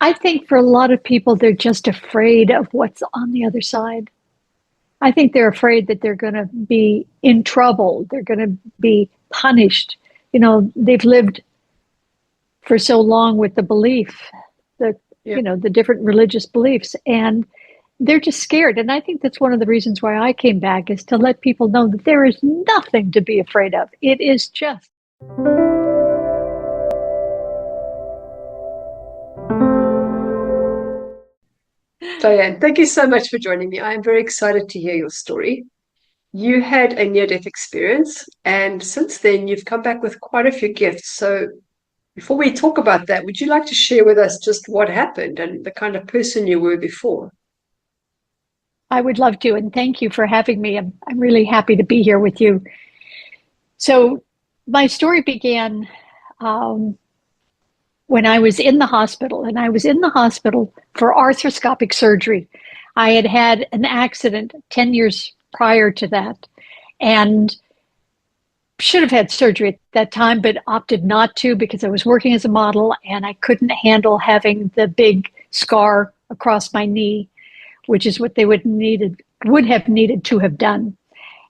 I think for a lot of people, they're just afraid of what's on the other side. I think they're afraid that they're going to be in trouble. They're going to be punished. They've lived for so long with the belief, the, Yeah. the different religious beliefs, and they're just scared. And I think that's one of the reasons why I came back is to let people know that there is nothing to be afraid of. It is just. Diane, thank you so much for joining me. I am very excited to hear your story. You had a near-death experience, and since then you've come back with quite a few gifts. So before we talk about that, would you like to share with us just what happened and the kind of person you were before? I would love to, and thank you for having me. I'm really happy to be here with you. So, my story began um, when I was in the hospital, and I was in the hospital for arthroscopic surgery. I had had an accident 10 years prior to that and should have had surgery at that time, but opted not to because I was working as a model and I couldn't handle having the big scar across my knee, which is what they would have needed to have done.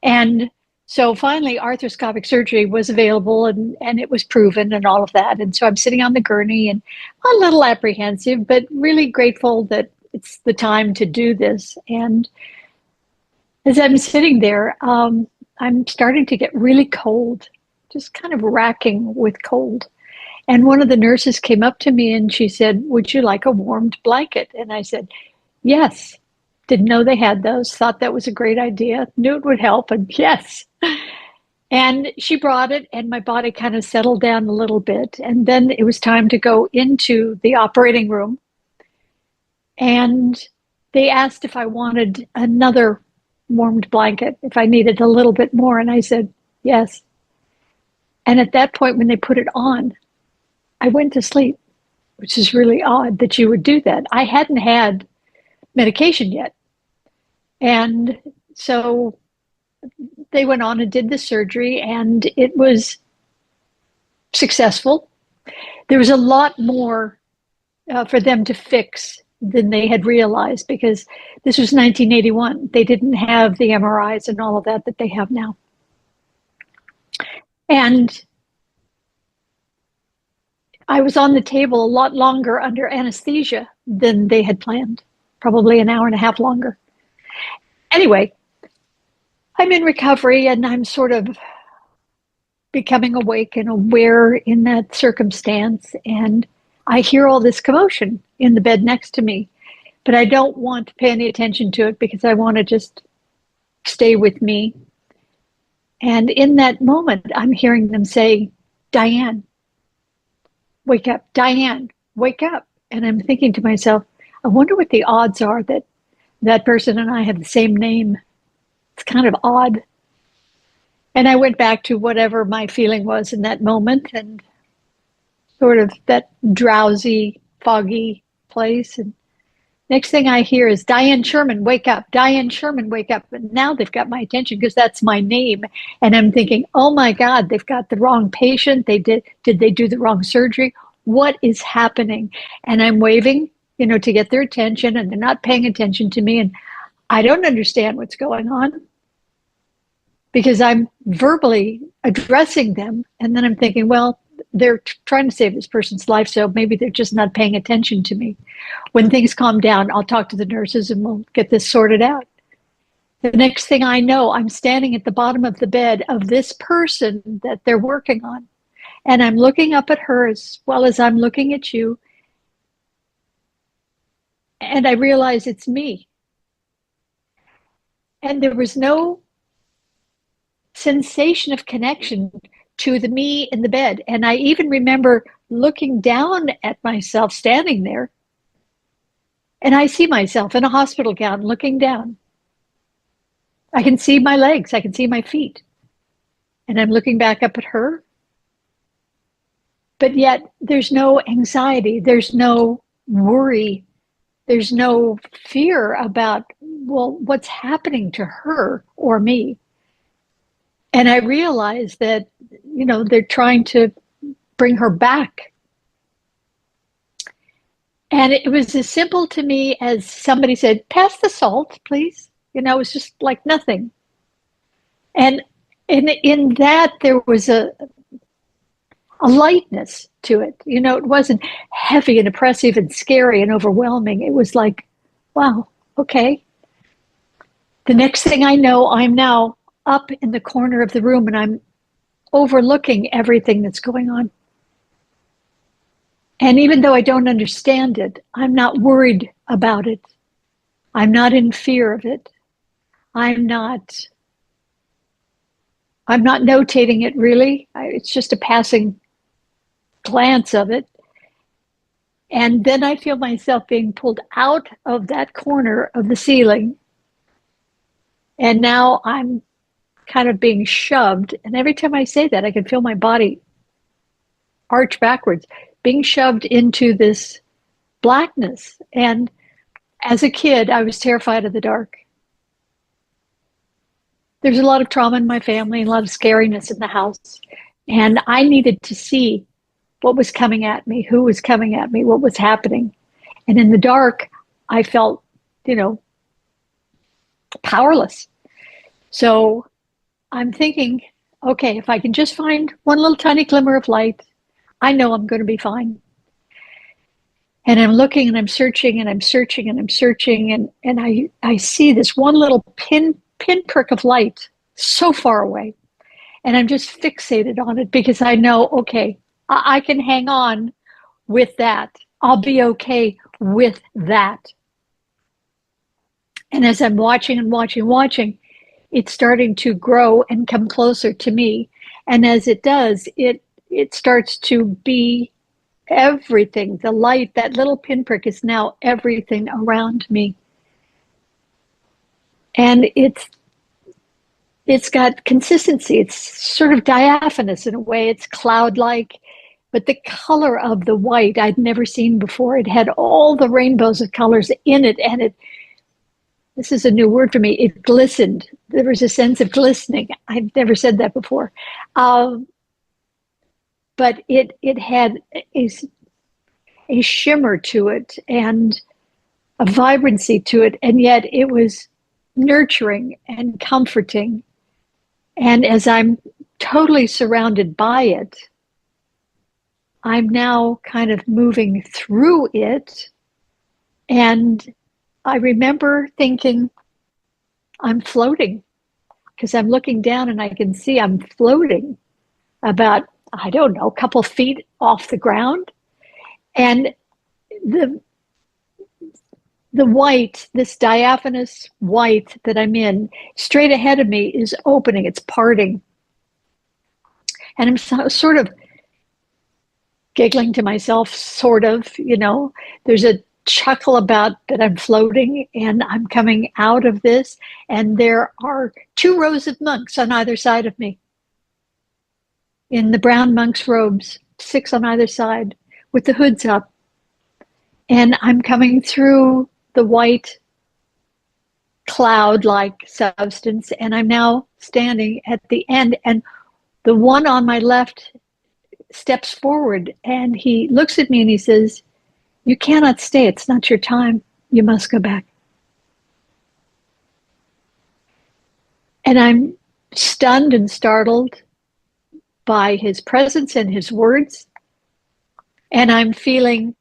And so finally, arthroscopic surgery was available and it was proven and all of that. And so I'm sitting on the gurney and a little apprehensive, but really grateful that it's the time to do this. And as I'm sitting there, I'm starting to get really cold, just kind of racking with cold. And one of the nurses came up to me and she said, "Would you like a warmed blanket?" And I said, "Yes." Didn't know they had those, thought that was a great idea, knew it would help, and yes. And she brought it, and my body kind of settled down a little bit. And then it was time to go into the operating room. And they asked if I wanted another warmed blanket, if I needed a little bit more. And I said, yes. And at that point, when they put it on, I went to sleep, which is really odd that you would do that. I hadn't had medication yet. And so they went on and did the surgery, and it was successful. There was a lot more for them to fix than they had realized because this was 1981. They didn't have the MRIs and all of that they have now. And I was on the table a lot longer under anesthesia than they had planned, probably an hour and a half longer. Anyway, I'm in recovery and I'm sort of becoming awake and aware in that circumstance. And I hear all this commotion in the bed next to me, but I don't want to pay any attention to it because I want to just stay with me. And in that moment, I'm hearing them say, "Diane, wake up. Diane, wake up." And I'm thinking to myself, I wonder what the odds are that that person and I have the same name. It's kind of odd. And I went back to whatever my feeling was in that moment and sort of that drowsy, foggy place. And next thing I hear is Dianne Sherman, wake up. Dianne Sherman, wake up. And now they've got my attention because that's my name. And I'm thinking, oh my God, they've got the wrong patient. Did they do the wrong surgery? What is happening? And I'm waving, to get their attention, and they're not paying attention to me. And I don't understand what's going on because I'm verbally addressing them. And then I'm thinking, well, they're trying to save this person's life, so maybe they're just not paying attention to me. When things calm down, I'll talk to the nurses and we'll get this sorted out. The next thing I know, I'm standing at the bottom of the bed of this person that they're working on. And I'm looking up at her as well as I'm looking at you. And I realize it's me. And there was no sensation of connection to the me in the bed. And I even remember looking down at myself standing there. And I see myself in a hospital gown looking down. I can see my legs, I can see my feet. And I'm looking back up at her. But yet there's no anxiety, there's no worry, there's no fear about, well, what's happening to her or me. And I realize that, they're trying to bring her back. And it was as simple to me as somebody said, pass the salt, please. It was just like nothing. And in that, there was a lightness to it. It wasn't heavy and oppressive and scary and overwhelming. It was like, wow, okay. The next thing I know, I'm now up in the corner of the room and I'm overlooking everything that's going on. And even though I don't understand it, I'm not worried about it. I'm not in fear of it. I'm not notating it really. It's just a passing glance of it. And then I feel myself being pulled out of that corner of the ceiling. And now I'm kind of being shoved. And every time I say that, I can feel my body arch backwards, being shoved into this blackness. And as a kid, I was terrified of the dark. There's a lot of trauma in my family and a lot of scariness in the house. And I needed to see what was coming at me, who was coming at me, what was happening. And in the dark, I felt, powerless. So I'm thinking, okay, if I can just find one little tiny glimmer of light, I know I'm going to be fine. And I'm looking and I'm searching and I'm searching and I'm searching. And I see this one little pinprick of light so far away. And I'm just fixated on it because I know, okay, I can hang on with that. I'll be okay with that. And as I'm watching and watching, it's starting to grow and come closer to me. And as it does, it starts to be everything. The light, that little pinprick is now everything around me. And it's got consistency. It's sort of diaphanous in a way. It's cloud-like, but the color of the white I'd never seen before. It had all the rainbows of colors in it, and this is a new word for me, it glistened. There was a sense of glistening. I've never said that before. But it had a shimmer to it and a vibrancy to it, and yet it was nurturing and comforting. And as I'm totally surrounded by it, I'm now kind of moving through it. And I remember thinking, I'm floating, because I'm looking down and I can see I'm floating about, I don't know, a couple feet off the ground. And the white, this diaphanous white that I'm in, straight ahead of me is opening, it's parting. And I'm sort of giggling to myself, sort of, there's a chuckle about that I'm floating and I'm coming out of this. And there are 2 rows of monks on either side of me in the brown monks' robes, 6 on either side with the hoods up. And I'm coming through the white cloud-like substance, and I'm now standing at the end. And the one on my left steps forward and he looks at me and he says, "You cannot stay. It's not your time. You must go back." And I'm stunned and startled by his presence and his words. And I'm feeling,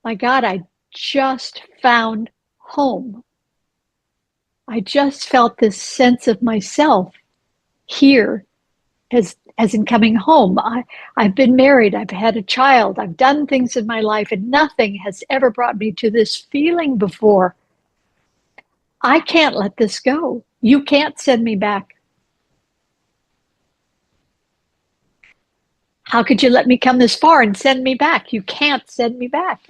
my God, I just found home. I just felt this sense of myself here as in coming home. I've been married, I've had a child, I've done things in my life, and nothing has ever brought me to this feeling before. I can't let this go. You can't send me back. How could you let me come this far and send me back? You can't send me back.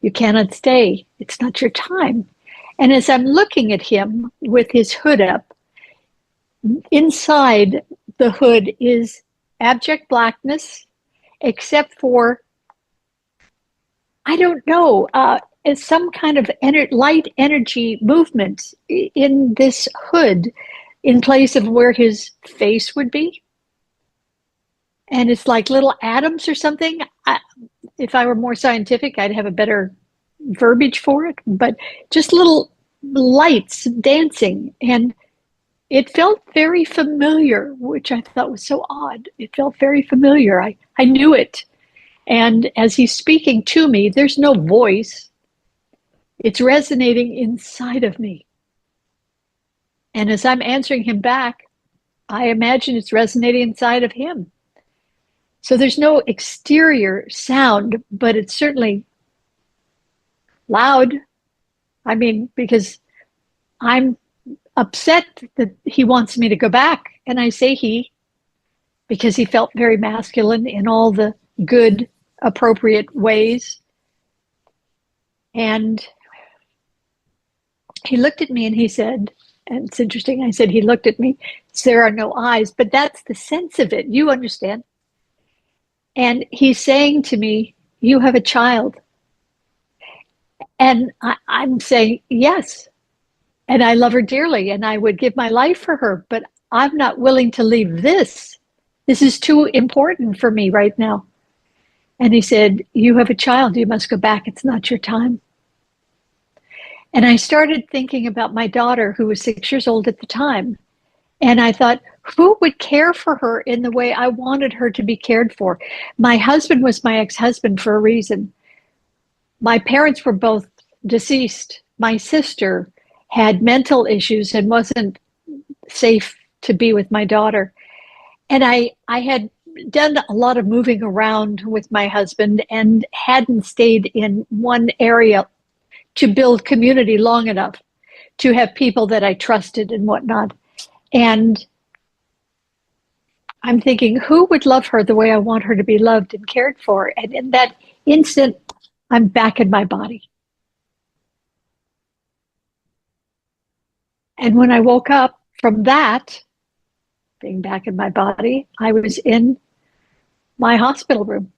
You cannot stay. It's not your time. And as I'm looking at him with his hood up, inside the hood is abject blackness, except for, I don't know, some kind of light energy movement in this hood in place of where his face would be. And it's like little atoms or something. if I were more scientific, I'd have a better verbiage for it, but just little lights dancing. And it felt very familiar, which I thought was so odd. It felt very familiar. I knew it. And as he's speaking to me, there's no voice. It's resonating inside of me. And as I'm answering him back, I imagine it's resonating inside of him. So there's no exterior sound, but it's certainly loud. I mean, because I'm upset that he wants me to go back. And I say he, because he felt very masculine in all the good, appropriate ways. And he looked at me and he said, and it's interesting, I said, he looked at me, there are no eyes, but that's the sense of it. You understand? And he's saying to me, you have a child. And I'm saying, yes. And I love her dearly and I would give my life for her, but I'm not willing to leave this. This is too important for me right now. And he said, you have a child. You must go back. It's not your time. And I started thinking about my daughter, who was 6 years old at the time. And I thought, who would care for her in the way I wanted her to be cared for? My husband was my ex-husband for a reason. My parents were both deceased. My sister had mental issues and wasn't safe to be with my daughter. And I had done a lot of moving around with my husband and hadn't stayed in one area to build community long enough to have people that I trusted and whatnot. And I'm thinking, who would love her the way I want her to be loved and cared for? And in that instant, I'm back in my body. And when I woke up from that, being back in my body, I was in my hospital room.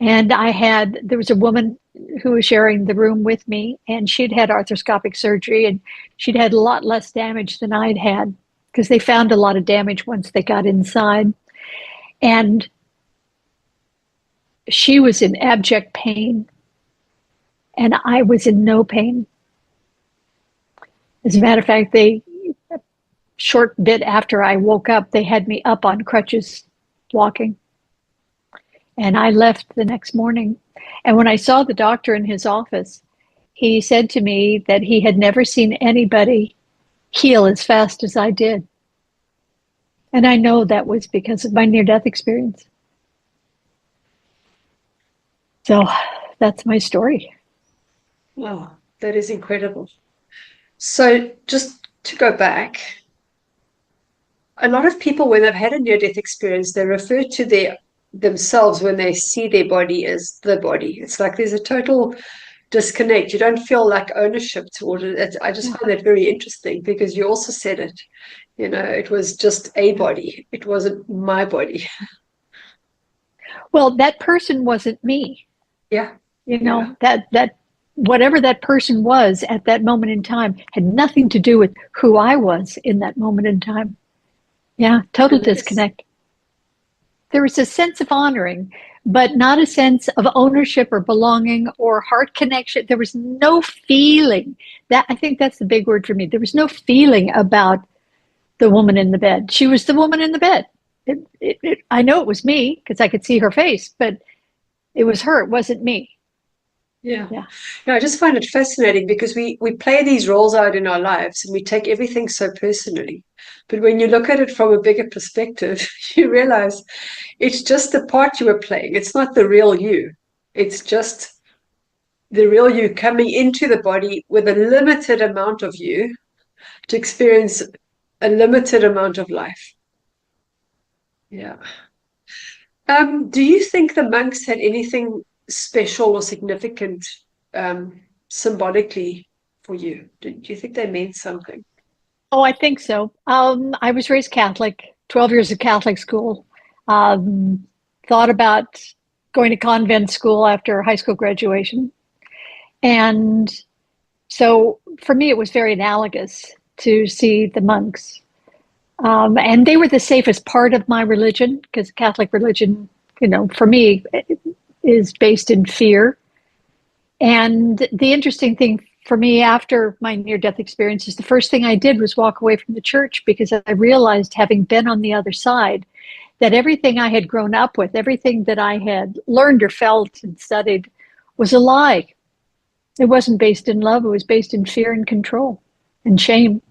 And there was a woman who was sharing the room with me, and she'd had arthroscopic surgery, and she'd had a lot less damage than I'd had, because they found a lot of damage once they got inside. And she was in abject pain, and I was in no pain. As a matter of fact, a short bit after I woke up, they had me up on crutches walking. And I left the next morning. And when I saw the doctor in his office, he said to me that he had never seen anybody heal as fast as I did. And I know that was because of my near-death experience. So that's my story. Wow, that is incredible. So just to go back, a lot of people, when they've had a near-death experience, they refer to themselves when they see their body as the body. It's like there's a total disconnect. You don't feel like ownership toward it. I just find that very interesting, because you also said it, it was just a body. It wasn't my body. Well, that person wasn't me. Yeah. That whatever that person was at that moment in time had nothing to do with who I was in that moment in time. Yeah, total disconnect. There was a sense of honoring, but not a sense of ownership or belonging or heart connection. There was no feeling. I think that's the big word for me. There was no feeling about the woman in the bed. She was the woman in the bed. I know it was me because I could see her face, but it was her. It wasn't me. Yeah. I just find it fascinating, because we play these roles out in our lives and we take everything so personally. But when you look at it from a bigger perspective, you realize it's just the part you were playing. It's not the real you. It's just the real you coming into the body with a limited amount of you to experience a limited amount of life. Yeah. Do you think the monks had anything special or significant symbolically for you? Do you think they meant something? Oh, I think so. I was raised Catholic, 12 years of Catholic school. Thought about going to convent school after high school graduation. And so for me, it was very analogous to see the monks. And they were the safest part of my religion, because Catholic religion for me, is based in fear. And the interesting thing for me after my near-death experience is the first thing I did was walk away from the church, because I realized, having been on the other side, that everything I had grown up with, everything that I had learned or felt and studied, was a lie. It wasn't based in love. It was based in fear and control and shame.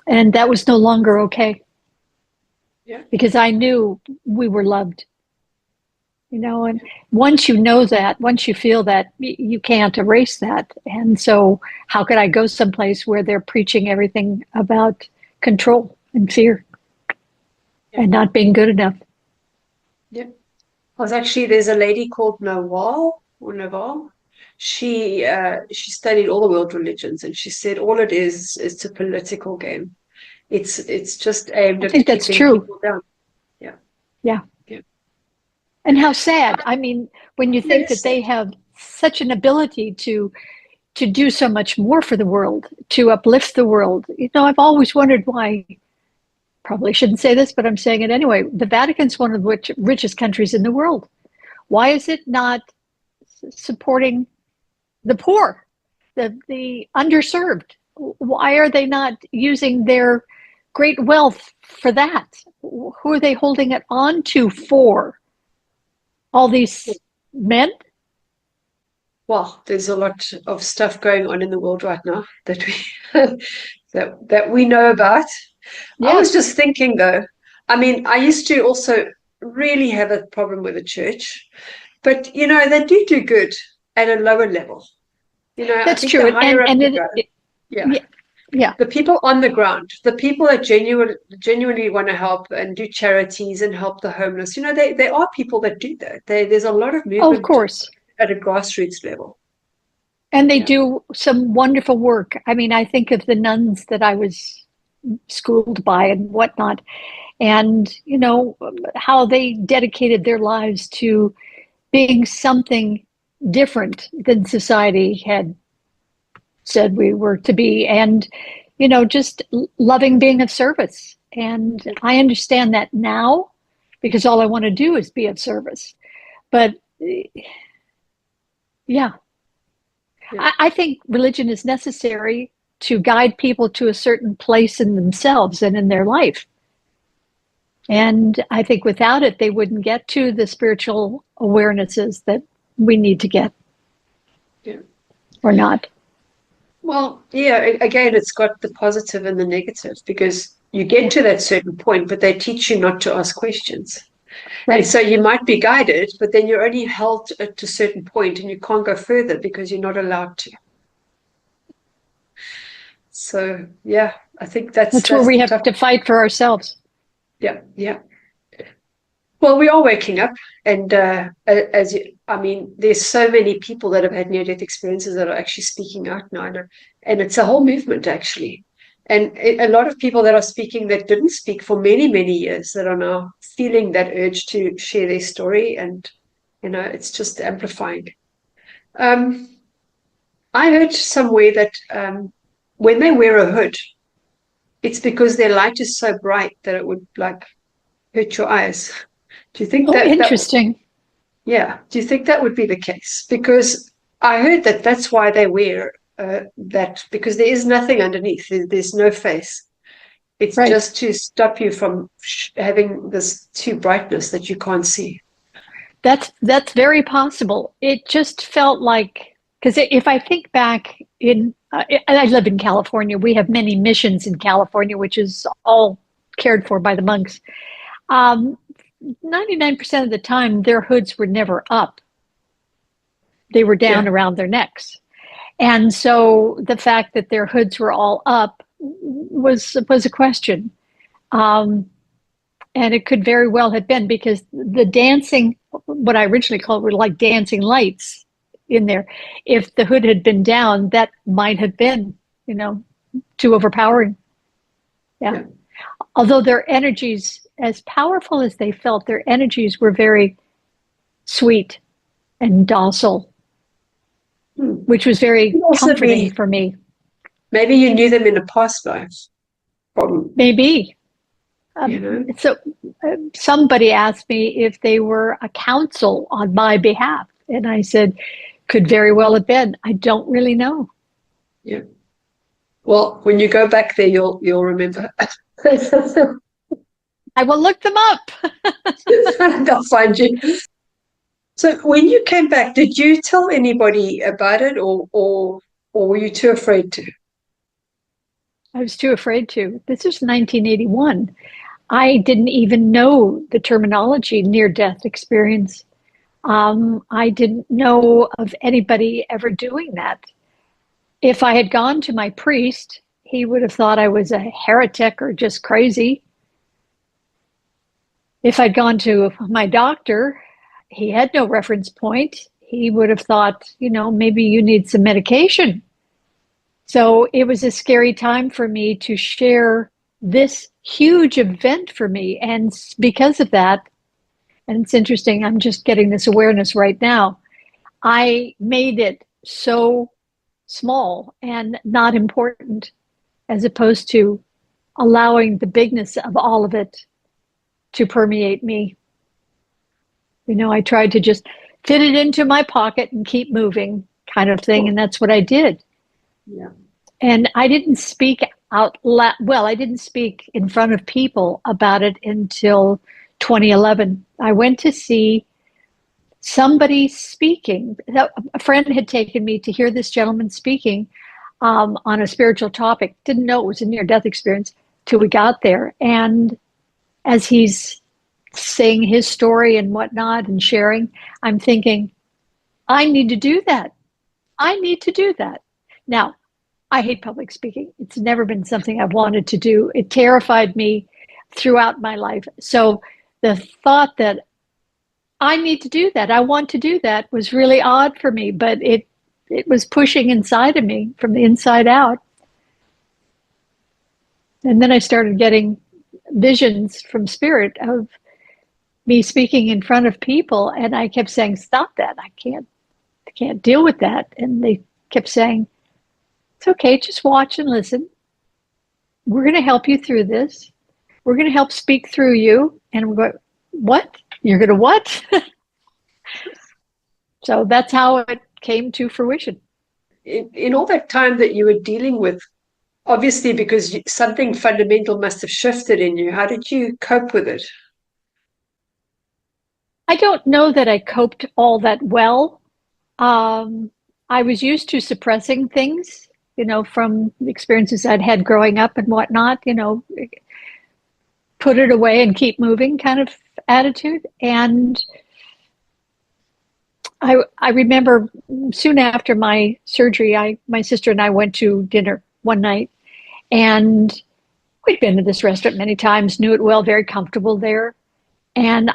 And that was no longer okay, Yeah. because I knew we were loved. And once you know that, once you feel that, you can't erase that. And so how could I go someplace where they're preaching everything about control and fear and not being good enough? Yeah. There's a lady called Nawal. She studied all the world religions, and she said all it is a political game. It's just aimed I at think that's keeping true. people down. Yeah. Yeah. Yeah. And how sad. I mean, when you think Yes. that they have such an ability to do so much more for the world, to uplift the world. I've always wondered why, probably shouldn't say this, but I'm saying it anyway. The Vatican's one of the richest countries in the world. Why is it not supporting the poor, the underserved? Why are they not using their great wealth for that? Who are they holding it on to for? All these men? Well, there's a lot of stuff going on in the world right now that we that we know about. I was Yes. just thinking though, I mean, I used to also really have a problem with the church, but they do good at a lower level. I That's think the true. higher And up and you it, go, it yeah, yeah, yeah. the people on the ground, the people that genuinely want to help and do charities and help the homeless, there are people that do that. There's a lot of Oh, of movement course. at a grassroots level. And they Yeah. do some wonderful work. I mean, I think of the nuns that I was schooled by and whatnot, and how they dedicated their lives to being something different than society had said we were to be, and just loving being of service. And I understand that now, because all I want to do is be of service. But yeah, Yeah. I think religion is necessary to guide people to a certain place in themselves and in their life. And I think without it, they wouldn't get to the spiritual awarenesses that we need to get, Yeah. or not. Well, yeah, again, it's got the positive and the negative because you get Yeah, to that certain point, but they teach you not to ask questions. And right. so you might be guided, but then you're only held at a certain point and you can't go further because you're not allowed to. So, yeah, I think that's That's where that's we the have tough. to fight for ourselves. Yeah, yeah. Well, we are waking up, and I mean, there's so many people that have had near-death experiences that are actually speaking out now, and it's a whole movement actually, and a lot of people that are speaking that didn't speak for many, many years that are now feeling that urge to share their story, and it's just amplifying. Um, I heard somewhere that when they wear a hood, it's because their light is so bright that it would like hurt your eyes. Do you think Oh, that interesting. Yeah. Do you think that would be the case? Because I heard that that's why they wear that, because there is nothing underneath. There's no face. It's Right. just to stop you from having this too brightness that you can't see. That's very possible. It just felt like, because if I think back I live in California. We have many missions in California, which is all cared for by the monks. 99% of the time, their hoods were never up. They were Yeah. down around their necks. And so the fact that their hoods were all up was a question. Um, and it could very well have been because the dancing, what I originally called, were like dancing lights in there. If the hood had been down, that might have been, too overpowering. Yeah. Yeah. Although their energies, as powerful as they felt, their energies were very sweet and docile, Hmm. which was very Could also comforting be for me. maybe you knew them in a past life. From Maybe, you know? So somebody asked me if they were a counsel on my behalf. And I said, could very well have been. I don't really know. Yeah. Well, when you go back there, you'll remember. I will look them up. They'll find you. So when you came back, did you tell anybody about it, or were you too afraid to? I was too afraid to. This was 1981. I didn't even know the terminology near death experience. I didn't know of anybody ever doing that. If I had gone to my priest, he would have thought I was a heretic or just crazy. If I'd gone to my doctor, he had no reference point. He would have thought, maybe you need some medication. So it was a scary time for me to share this huge event for me. And because of that, and it's interesting, I'm just getting this awareness right now. I made it so small and not important, as opposed to allowing the bigness of all of it to permeate me. I tried to just fit it into my pocket and keep moving, kind of thing. And that's what I did. Yeah. And I didn't speak out loud. Well, I didn't speak in front of people about it until 2011. I went to see somebody speaking. A friend had taken me to hear this gentleman speaking on a spiritual topic. Didn't know it was a near death experience till we got there. And as he's saying his story and whatnot and sharing, I'm thinking, I need to do that. I need to do that. Now, I hate public speaking. It's never been something I've wanted to do. It terrified me throughout my life. So the thought that I need to do that, I want to do that, was really odd for me, but it was pushing inside of me from the inside out. And then I started getting visions from spirit of me speaking in front of people, and I kept saying, stop that. I can't deal with that. And they kept saying, it's okay, just watch and listen. We're going to help you through this. We're going to help speak through you. And we're going, what? You're going to what? So that's how it came to fruition. In all that time that you were dealing with, obviously because something fundamental must have shifted in you, how did you cope with it? I don't know that I coped all that well. I was used to suppressing things, from the experiences I'd had growing up and whatnot, put it away and keep moving kind of attitude. And I remember soon after my surgery, my sister and I went to dinner one night, and we'd been to this restaurant many times, knew it well, very comfortable there. And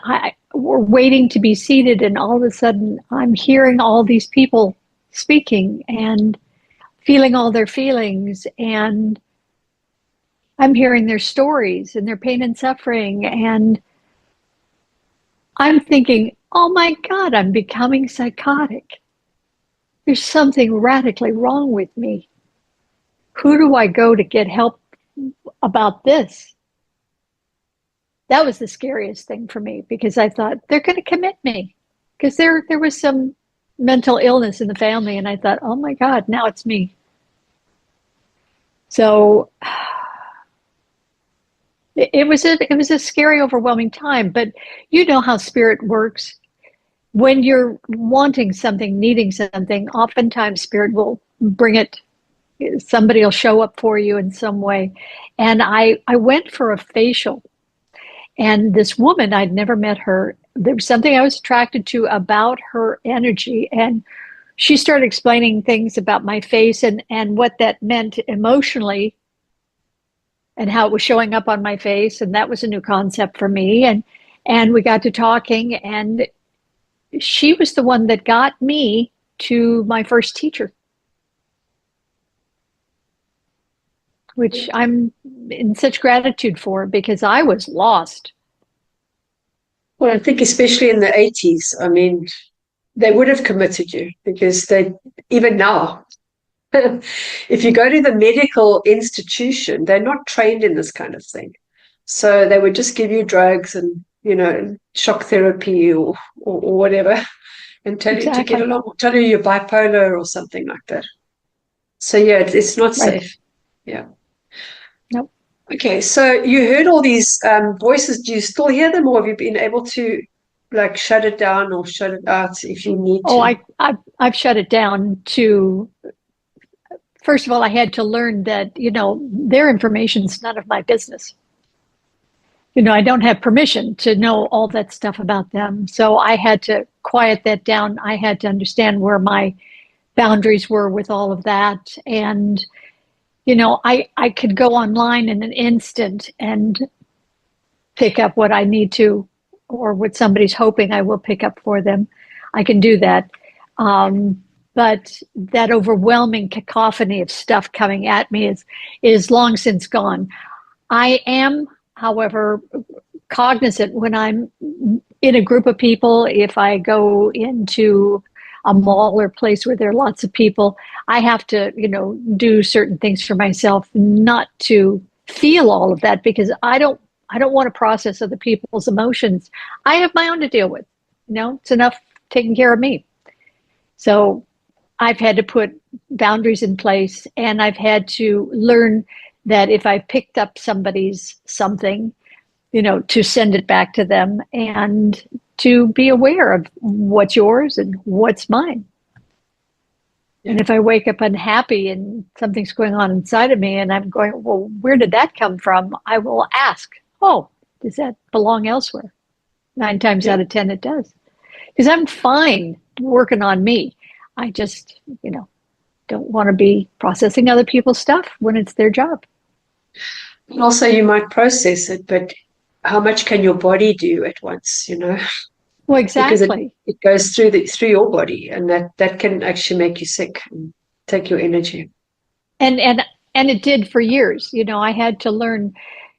we're waiting to be seated, and all of a sudden I'm hearing all these people speaking and feeling all their feelings, and I'm hearing their stories and their pain and suffering, and I'm thinking, oh my God, I'm becoming psychotic. There's something radically wrong with me. Who do I go to get help about this? That was the scariest thing for me, because I thought they're going to commit me, because there was some mental illness in the family, and I thought, oh my God, now it's me. So it was a scary, overwhelming time. But you know how spirit works. When you're wanting something, needing something, oftentimes spirit will bring it. Somebody will show up for you in some way. And I went for a facial. And this woman, I'd never met her. There was something I was attracted to about her energy. And she started explaining things about my face and what that meant emotionally and how it was showing up on my face. And that was a new concept for me. And we got to talking, and she was the one that got me to my first teacher, which I'm in such gratitude for, because I was lost. Well, I think especially in the 80s, I mean, they would have committed you, because even now, if you go to the medical institution, they're not trained in this kind of thing. So they would just give you drugs and, shock therapy or whatever and tell you to get Exactly. along, tell you you're bipolar or something like that. So yeah, it's not Right. safe. Yeah. Nope. Okay, so you heard all these voices. Do you still hear them, or have you been able to like shut it down or shut it out if you need Oh, to? I've shut it down to, first of all, I had to learn that, their information is none of my business. I don't have permission to know all that stuff about them. So I had to quiet that down. I had to understand where my boundaries were with all of that. And, I could go online in an instant and pick up what I need to, or what somebody's hoping I will pick up for them. I can do that. But that overwhelming cacophony of stuff coming at me is long since gone. I am, however, cognizant when I'm in a group of people, if I go into a mall or place where there are lots of people, I have to, do certain things for myself not to feel all of that, because I don't want to process other people's emotions. I have my own to deal with. It's enough taking care of me. So I've had to put boundaries in place, and I've had to learn that if I picked up somebody's something, to send it back to them and to be aware of what's yours and what's mine. Yeah. And if I wake up unhappy and something's going on inside of me and I'm going, well, where did that come from? I will ask, oh, does that belong elsewhere? 9 times Yeah. out of 10, it does. Because I'm fine working on me. I just, don't want to be processing other people's stuff when it's their job. And also, you might process it, but how much can your body do at once? Well, Because it, exactly. it goes through your body, and that can actually make you sick and take your energy. And it did for years. I had to learn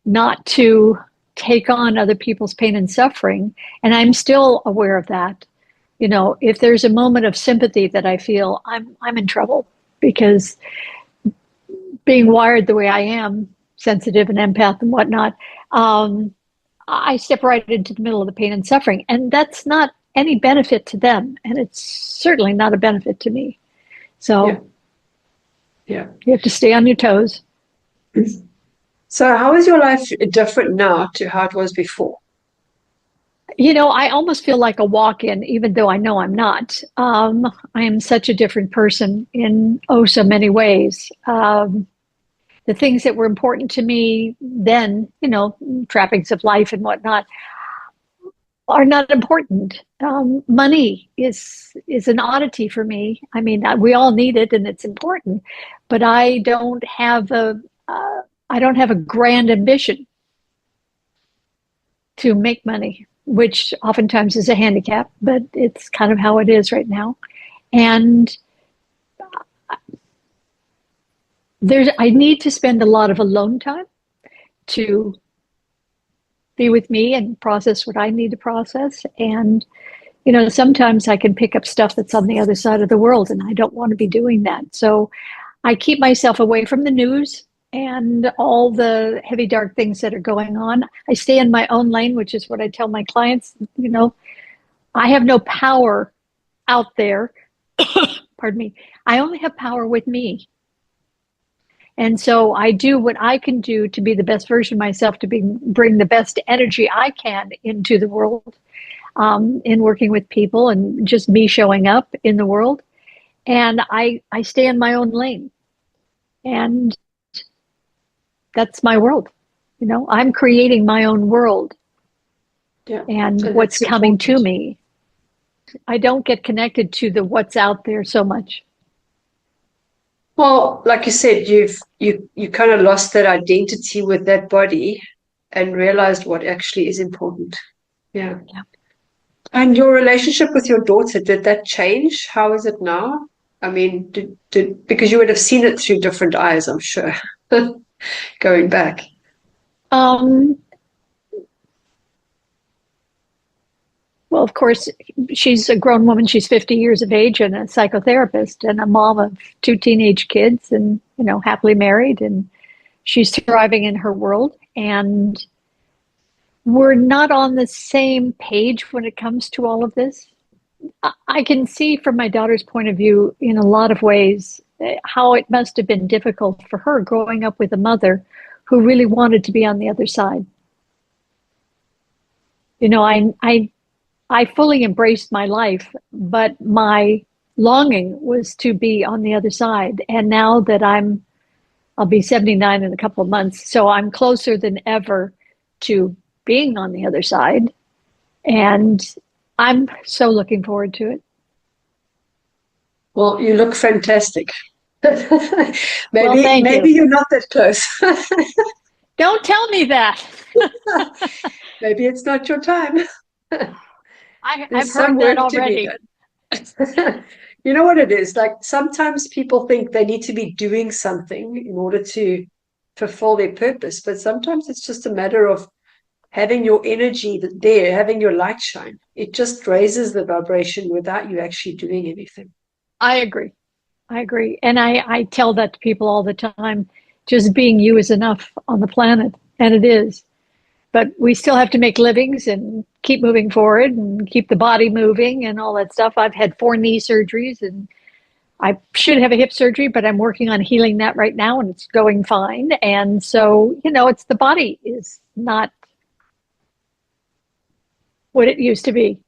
not to take on other people's pain and suffering, and I'm still aware of that. If there's a moment of sympathy that I feel, I'm in trouble, because being wired the way I am, sensitive and empath and whatnot, um, I step right into the middle of the pain and suffering, and that's not any benefit to them, and it's certainly not a benefit to me. Yeah. So Yeah. you have to stay on your toes. So, how is your life different now to how it was before? I almost feel like a walk-in, even though I know I'm not. I am such a different person in oh so many ways. The things that were important to me then, trappings of life and whatnot, are not important. Money is an oddity for me. I mean, we all need it and it's important, but I don't have a grand ambition to make money, which oftentimes is a handicap, but it's kind of how it is right now. And I need to spend a lot of alone time to be with me and process what I need to process. And, sometimes I can pick up stuff that's on the other side of the world, and I don't want to be doing that. So I keep myself away from the news and all the heavy, dark things that are going on. I stay in my own lane, which is what I tell my clients. I have no power out there. Pardon me. I only have power with me. And so I do what I can do to be the best version of myself, to bring the best energy I can into the world, in working with people and just me showing up in the world. And I stay in my own lane. And that's my world. I'm creating my own world Yeah. and And what's that's coming to important. me. I don't get connected to the what's out there so much. Well, like you said, you kind of lost that identity with that body and realized what actually is important. Yeah. Yeah. And your relationship with your daughter, did that change? How is it now? I mean, because you would have seen it through different eyes, I'm sure, going back. Um, well, of course, she's a grown woman. She's 50 years of age and a psychotherapist and a mom of two teenage kids, and, happily married, and she's thriving in her world. And we're not on the same page when it comes to all of this. I can see from my daughter's point of view in a lot of ways how it must have been difficult for her growing up with a mother who really wanted to be on the other side. You know, I fully embraced my life, but my longing was to be on the other side. And now that I'll be 79 in a couple of months, so I'm closer than ever to being on the other side. And I'm so looking forward to it. Well, you look fantastic. Well, maybe thank maybe you. you're not that close. Don't tell me that. Maybe it's not your time. I've There's some heard that work to be already. done. You know what it is? Like sometimes people think they need to be doing something in order to fulfill their purpose, but sometimes it's just a matter of having your energy there, having your light shine. It just raises the vibration without you actually doing anything. I agree. I agree. And I tell that to people all the time. Just being you is enough on the planet. And it is. But we still have to make livings and keep moving forward and keep the body moving and all that stuff. I've had 4 knee surgeries and I should have a hip surgery, but I'm working on healing that right now and it's going fine. And so, it's the body is not what it used to be.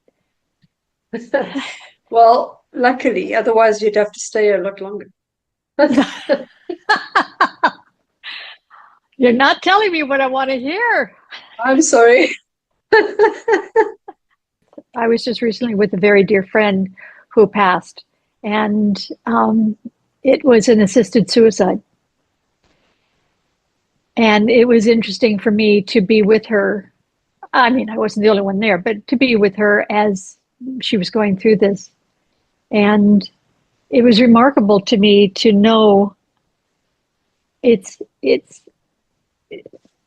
Well, luckily, otherwise you'd have to stay a lot longer. You're not telling me what I want to hear. I'm sorry. I was just recently with a very dear friend who passed, and it was an assisted suicide. And it was interesting for me to be with her. I mean, I wasn't the only one there, but to be with her as she was going through this. And it was remarkable to me to know it's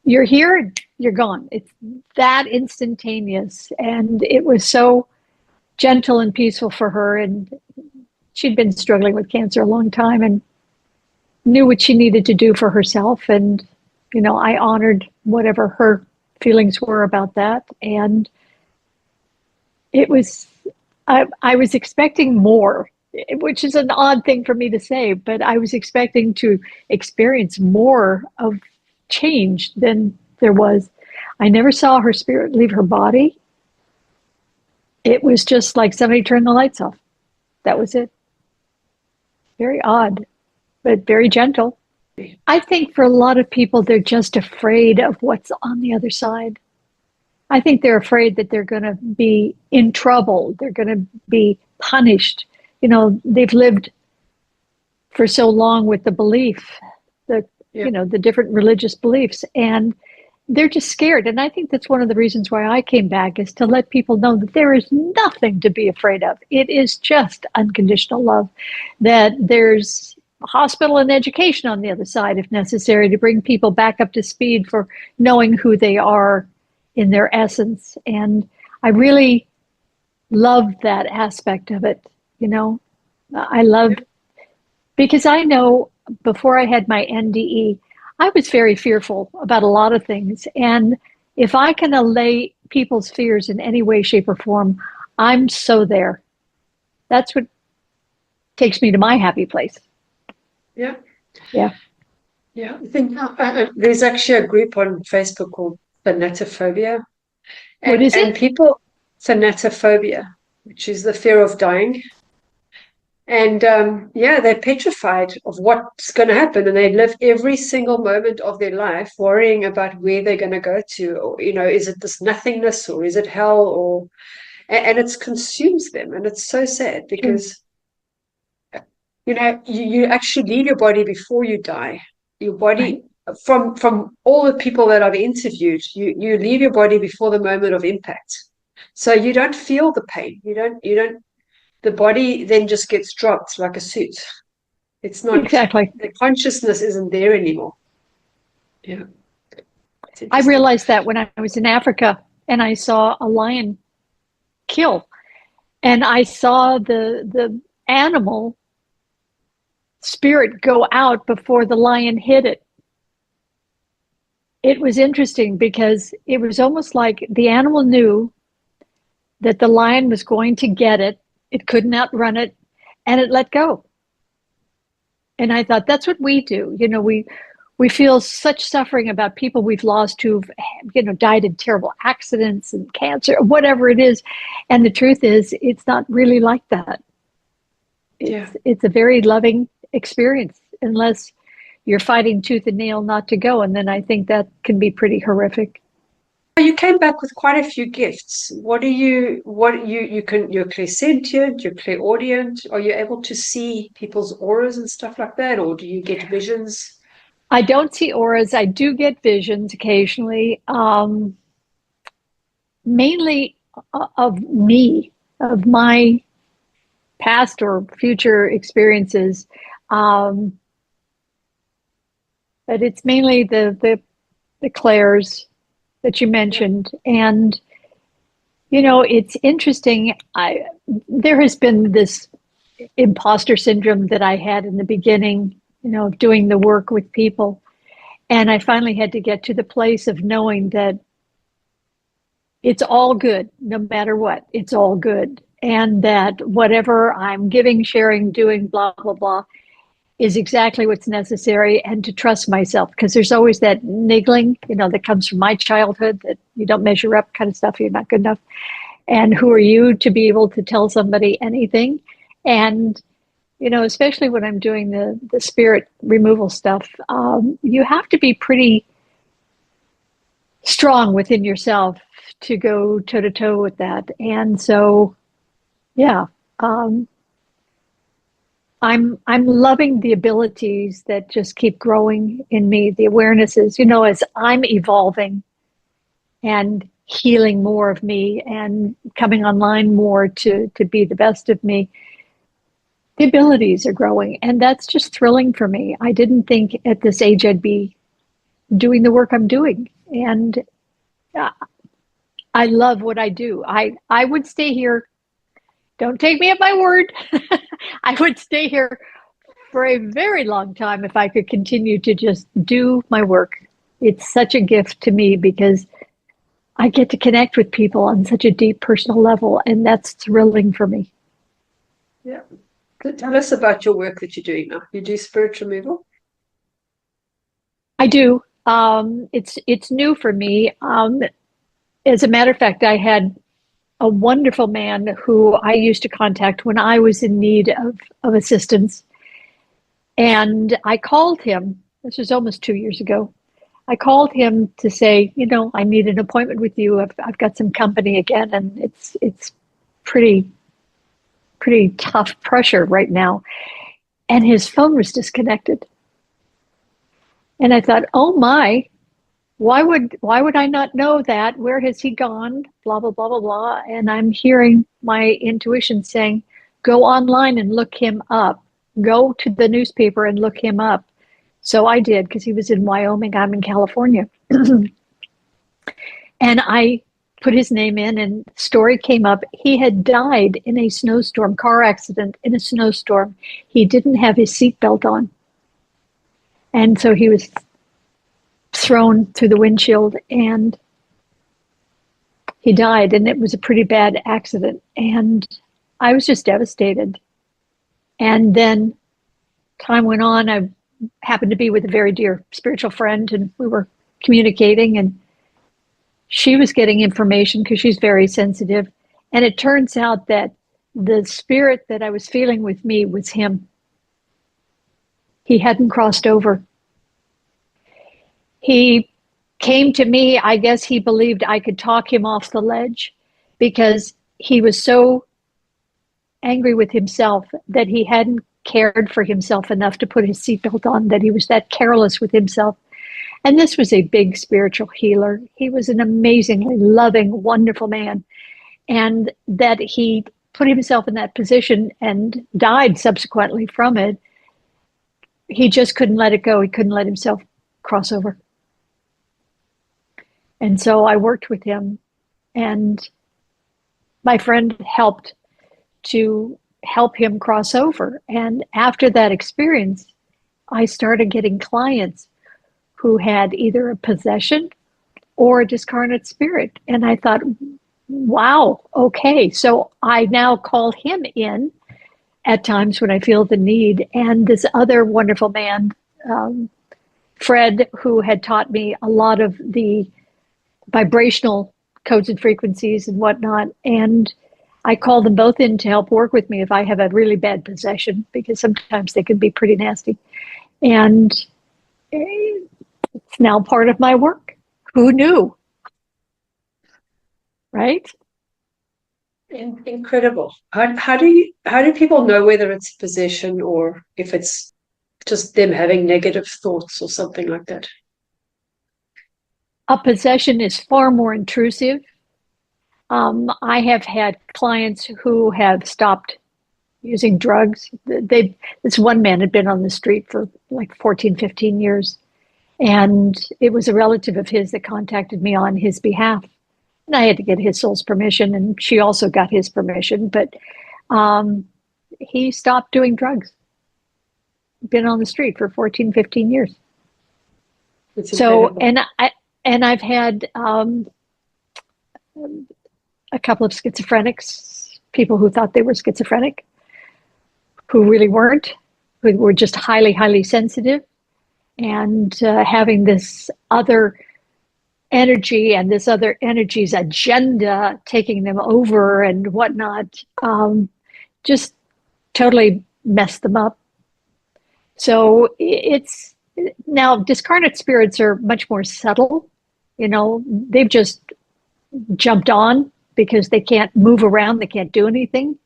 you're here, you're gone. It's that instantaneous. And it was so gentle and peaceful for her. And she'd been struggling with cancer a long time and knew what she needed to do for herself. And, I honored whatever her feelings were about that. And it was, I was expecting more, which is an odd thing for me to say, but I was expecting to experience more of change than there was. I never saw her spirit leave her body. It was just like somebody turned the lights off. That was it. Very odd, but very gentle. I think for a lot of people, they're just afraid of what's on the other side. I think they're afraid that they're going to be in trouble. They're going to be punished. They've lived for so long with the belief that, Yeah. the different religious beliefs, and they're just scared. And I think that's one of the reasons why I came back is to let people know that there is nothing to be afraid of. It is just unconditional love, that there's hospital and education on the other side if necessary to bring people back up to speed for knowing who they are in their essence. And I really love that aspect of it. I love, because I know before I had my NDE, I was very fearful about a lot of things. And if I can allay people's fears in any way, shape, or form, I'm so there. That's what takes me to my happy place. Yeah. Yeah. Yeah. I think there's actually a group on Facebook called Thanatophobia. What is And it? people, thanatophobia, which is the fear of dying. And yeah, they're petrified of what's going to happen. And they live every single moment of their life worrying about where they're going to go to. Or, is it this nothingness or is it hell? And it consumes them. And it's so sad Sure. because, you actually leave your body before you die. Your Right. body, from all the people that I've interviewed, you leave your body before the moment of impact. So you don't feel the pain. You don't, the body then just gets dropped like a suit. It's not, Exactly. the consciousness isn't there anymore. Yeah, it's I interesting. realized that when I was in Africa and I saw a lion kill, and I saw the animal spirit go out before the lion hit it. It was interesting because it was almost like the animal knew that the lion was going to get it. It couldn't outrun it, and it let go. And I thought that's what we do. We feel such suffering about people we've lost who've died in terrible accidents and cancer, whatever it is. And the truth is, it's not really like that. Yeah. It's a very loving experience, unless you're fighting tooth and nail not to go, and then I think that can be pretty horrific. You came back with quite a few gifts. You're clairsentient, you're clairaudient. Are you able to see people's auras and stuff like that, or do you get visions? I don't see auras. I do get visions occasionally, mainly of me, of my past or future experiences. Um, but it's mainly the clairs that you Yeah. mentioned. And, it's interesting. There has been this imposter syndrome that I had in the beginning, doing the work with people. And I finally had to get to the place of knowing that it's all good, no matter what, it's all good. And that whatever I'm giving, sharing, doing, blah, blah, blah, is exactly what's necessary, and to trust myself, because there's always that niggling, that comes from my childhood, that you don't measure up kind of stuff, you're not good enough. And who are you to be able to tell somebody anything? And especially when I'm doing the spirit removal stuff, you have to be pretty strong within yourself to go toe to toe with that. And so, yeah, um, I'm loving the abilities that just keep growing in me, the awarenesses, as I'm evolving and healing more of me and coming online more to be the best of me. The abilities are growing, and that's just thrilling for me. I didn't think at this age I'd be doing the work I'm doing, and uh, I love what I do. I would stay here. Don't take me at my word. I would stay here for a very long time if I could continue to just do my work. It's such a gift to me because I get to connect with people on such a deep personal level, and that's thrilling for me. Yeah. So tell us about your work that you're doing now. You do spirit removal? I do. It's new for me. As a matter of fact, I had a wonderful man who I used to contact when I was in need of assistance. And I called him, this was almost 2 years ago. I called him to say, I need an appointment with you. I've got some company again, and it's pretty pretty tough pressure right now. And his phone was disconnected. And I thought, oh my, why would I not know that? Where has he gone? Blah blah blah blah blah. And I'm hearing my intuition saying, go online and look him up. Go to the newspaper and look him up. So I did, because he was in Wyoming, I'm in California. And I put his name in, and story came up. He had died in a snowstorm, car accident in a snowstorm. He didn't have his seatbelt on. And so he was thrown through the windshield and he died. And it was a pretty bad accident. And I was just devastated. And then time went on. I happened to be with a very dear spiritual friend, and we were communicating, and she was getting information because she's very sensitive. And it turns out that the spirit that I was feeling with me was him. He hadn't crossed over. He came to me. I guess he believed I could talk him off the ledge because he was so angry with himself that he hadn't cared for himself enough to put his seatbelt on, that he was that careless with himself. And this was a big spiritual healer. He was an amazingly loving, wonderful man. And that he put himself in that position and died subsequently from it. He just couldn't let it go. He couldn't let himself cross over. And so I worked with him, and my friend helped to help him cross over. And after that experience, I started getting clients who had either a possession or a discarnate spirit. And I thought, wow, okay. So I now call him in at times when I feel the need. And this other wonderful man, um, Fred, who had taught me a lot of the vibrational codes and frequencies and whatnot. And I call them both in to help work with me if I have a really bad possession, because sometimes they can be pretty nasty. And it's now part of my work. Who knew? Right? Incredible. How do people know whether it's possession or if it's just them having negative thoughts or something like that? A possession is far more intrusive. I have had clients who have stopped using drugs. This one man had been on the street for like 14, 15 years. And it was a relative of his that contacted me on his behalf. And I had to get his soul's permission, and she also got his permission. But he stopped doing drugs. Been on the street for 14, 15 years. It's So, incredible. I've had a couple of schizophrenics, people who thought they were schizophrenic, who really weren't, who were just highly, highly sensitive, and having this other energy and this other energy's agenda taking them over and whatnot, just totally messed them up. So it's now discarnate spirits are much more subtle. You know, they've just jumped on because they can't move around, they can't do anything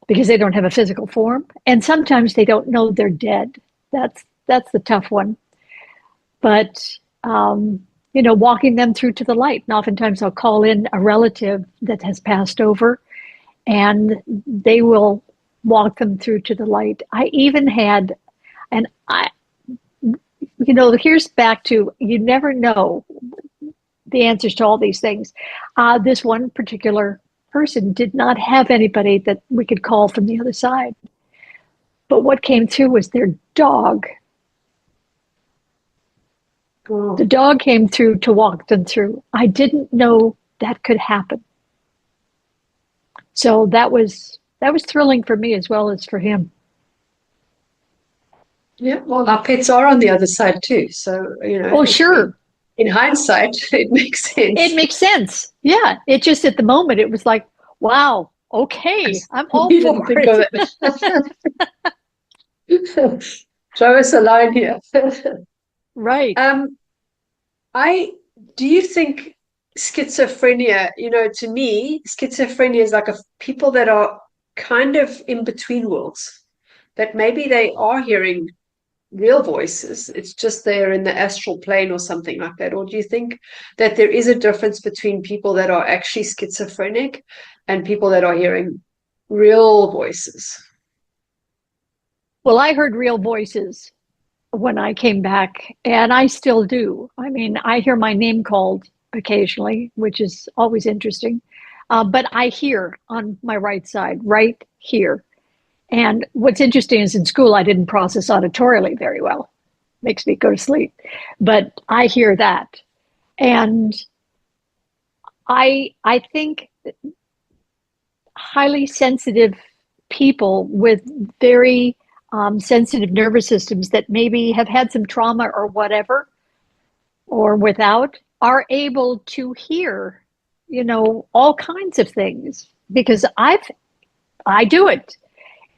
because they don't have a physical form, and sometimes they don't know they're dead. That's the tough one. But walking them through to the light. And oftentimes I'll call in a relative that has passed over, and they will walk them through to the light. I even had, and here's back to, you never know the answers to all these things. This one particular person did not have anybody that we could call from the other side. But what came through was their dog. Oh. The dog came through to walk them through. I didn't know that could happen. So that was thrilling for me as well as for him. Yeah, well, our pets are on the other side too. So, Oh, sure. in hindsight, it makes It sense. makes sense. Yeah. It just at the moment, it was like, wow, okay, I'm all You didn't for think of it. it. Throw us a line here. Right. Um, I do you think schizophrenia, to me, schizophrenia is like people that are kind of in between worlds, that maybe they are hearing real voices. It's just they're in the astral plane or something like that. Or do you think that there is a difference between people that are actually schizophrenic and people that are hearing real voices? Well, I heard real voices when I came back, and I still do. I mean, I hear my name called occasionally, which is always interesting. But I hear on my right side, right here. And what's interesting is in school, I didn't process auditorially very well. Makes me go to sleep. But I hear that. And I think highly sensitive people with very sensitive nervous systems that maybe have had some trauma or whatever, or without, are able to hear, all kinds of things because I do it.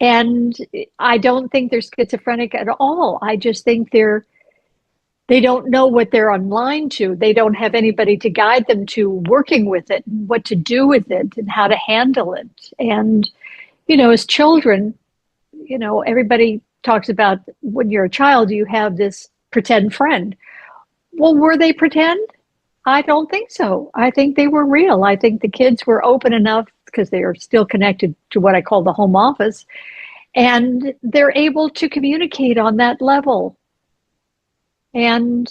And I don't think they're schizophrenic at all. I just think they don't know what they're online to. They don't have anybody to guide them to working with it, and what to do with it, and how to handle it. And, as children, everybody talks about when you're a child, you have this pretend friend. Well, were they pretend? I don't think so. I think they were real. I think the kids were open enough because they are still connected to what I call the home office, and they're able to communicate on that level. And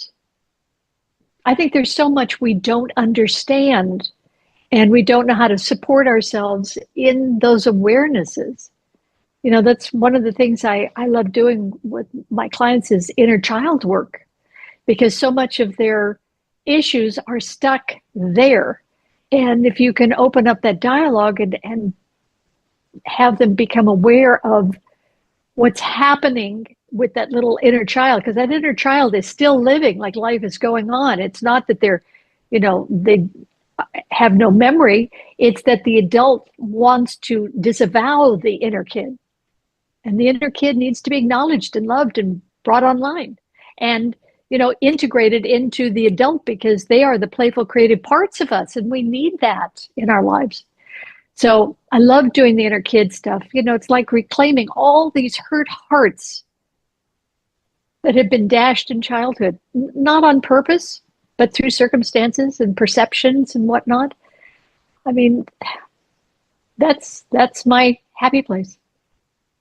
I think there's so much we don't understand, and we don't know how to support ourselves in those awarenesses. That's one of the things I love doing with my clients is inner child work. because so much of their issues are stuck there. And if you can open up that dialogue and have them become aware of what's happening with that little inner child, because that inner child is still living like life is going on. It's not that they have no memory. It's that the adult wants to disavow the inner kid. And the inner kid needs to be acknowledged and loved and brought online and, integrated into the adult, because they are the playful, creative parts of us. And we need that in our lives. So I love doing the inner kid stuff. It's like reclaiming all these hurt hearts that have been dashed in childhood, not on purpose, but through circumstances and perceptions and whatnot. I mean, that's my happy place,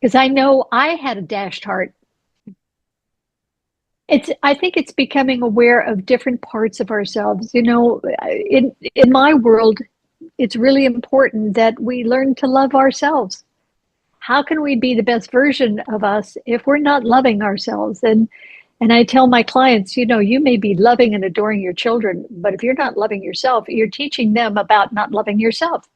because I know I had a dashed heart. I think it's becoming aware of different parts of ourselves. In my world, it's really important that we learn to love ourselves. How can we be the best version of us if we're not loving ourselves? And I tell my clients, you may be loving and adoring your children, but if you're not loving yourself, you're teaching them about not loving yourself.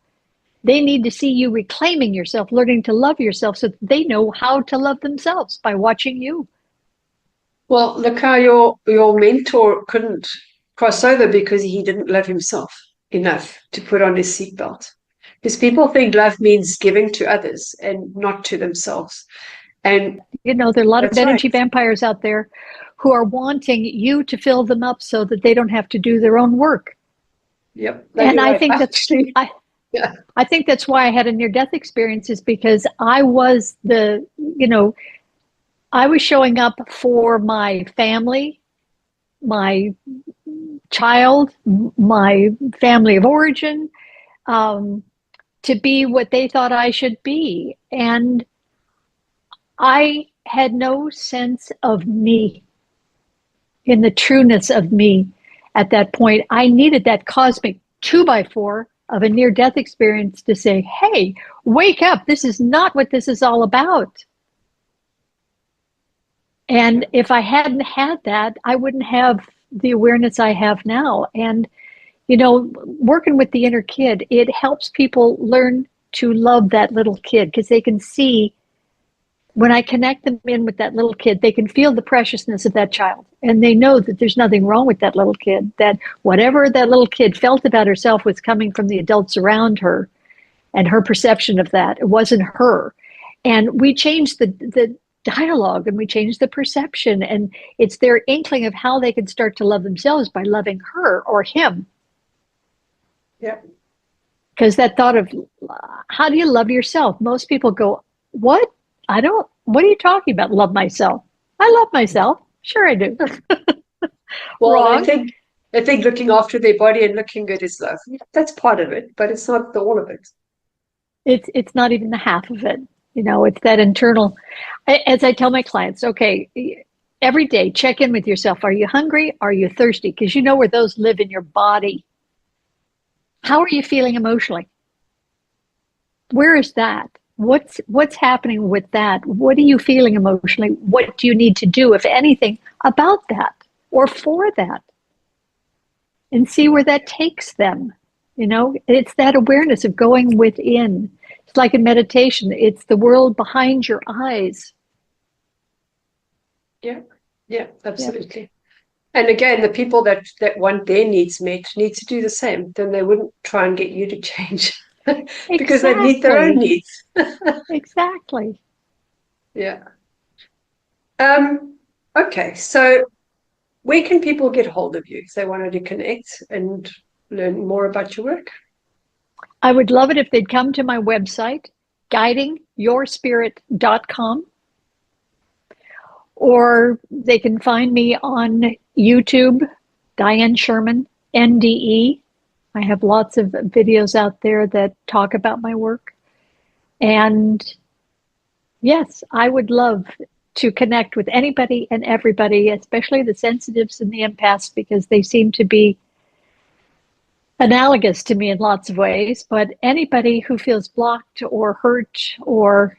They need to see you reclaiming yourself, learning to love yourself, so that they know how to love themselves by watching you. Well, look how your mentor couldn't cross over because he didn't love himself enough to put on his seatbelt. Because people think love means giving to others and not to themselves. And there are a lot of that's right. energy vampires out there who are wanting you to fill them up so that they don't have to do their own work. Yep. And I right. think I think that's why I had a near-death experience, is because I was I was showing up for my family, my child, my family of origin, to be what they thought I should be. And I had no sense of me, in the trueness of me at that point. I needed that cosmic 2x4 of a near-death experience to say, hey, wake up. This is not what this is all about. And if I hadn't had that, I wouldn't have the awareness I have now. And, working with the inner kid, it helps people learn to love that little kid, because they can see, when I connect them in with that little kid, they can feel the preciousness of that child. And they know that there's nothing wrong with that little kid, that whatever that little kid felt about herself was coming from the adults around her and her perception of that. It wasn't her. And we changed the dialogue, and we changed the perception. And it's their inkling of how they can start to love themselves by loving her or him. Yeah. Because that thought of, how do you love yourself? Most people go, what? What are you talking about? Love myself. I love myself. Sure I do. Well, Wrong. I think looking after their body and looking good is love. That's part of it, but it's not all of it. It's not even the half of it. It's that internal, as I tell my clients, okay, every day check in with yourself. Are you hungry? Are you thirsty? Because where those live in your body. How are you feeling emotionally? Where is that? What's happening with that? What are you feeling emotionally? What do you need to do, if anything, about that or for that? And see where that takes them. It's that awareness of going within. It's like in meditation, it's the world behind your eyes. Yeah, absolutely. Yeah. And again, the people that want their needs met need to do the same. Then they wouldn't try and get you to change because they meet their own needs. Exactly. Yeah. Okay, so where can people get hold of you if they wanted to connect and learn more about your work? I would love it if they'd come to my website, guidingyourspirit.com. Or they can find me on YouTube, Dianne Sherman, NDE. I have lots of videos out there that talk about my work. And yes, I would love to connect with anybody and everybody, especially the sensitives and the empaths, because they seem to be analogous to me in lots of ways. But anybody who feels blocked or hurt or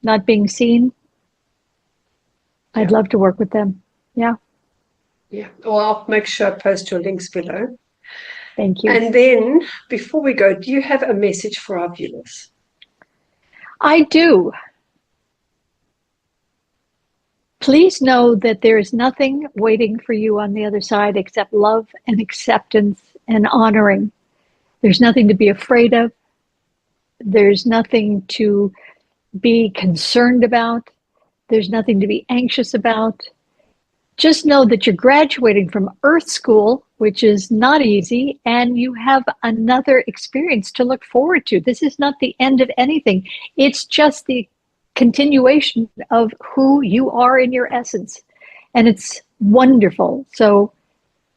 not being seen, I'd love to work with them. Yeah. Yeah. Well, I'll make sure I post your links below. Thank you. And then before we go, do you have a message for our viewers? I do. Please know that there is nothing waiting for you on the other side except love and acceptance and honoring. There's nothing to be afraid of. There's nothing to be concerned about. There's nothing to be anxious about. Just know that you're graduating from Earth School, which is not easy, and you have another experience to look forward to. This is not the end of anything. It's just the continuation of who you are in your essence. And it's wonderful. So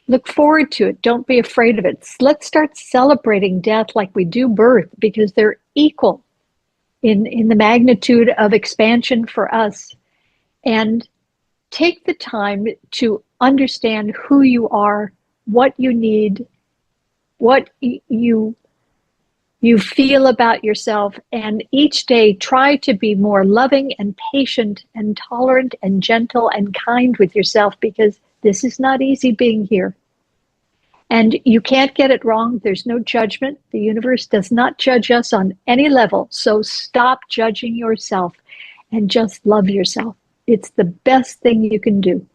look forward to it. Don't be afraid of it. Let's start celebrating death like we do birth, because they're equal in the magnitude of expansion for us. And take the time to understand who you are, what you need, what you feel about yourself, and each day try to be more loving and patient and tolerant and gentle and kind with yourself, because this is not easy being here. And you can't get it wrong. There's no judgment. The universe does not judge us on any level. So stop judging yourself and just love yourself. It's the best thing you can do.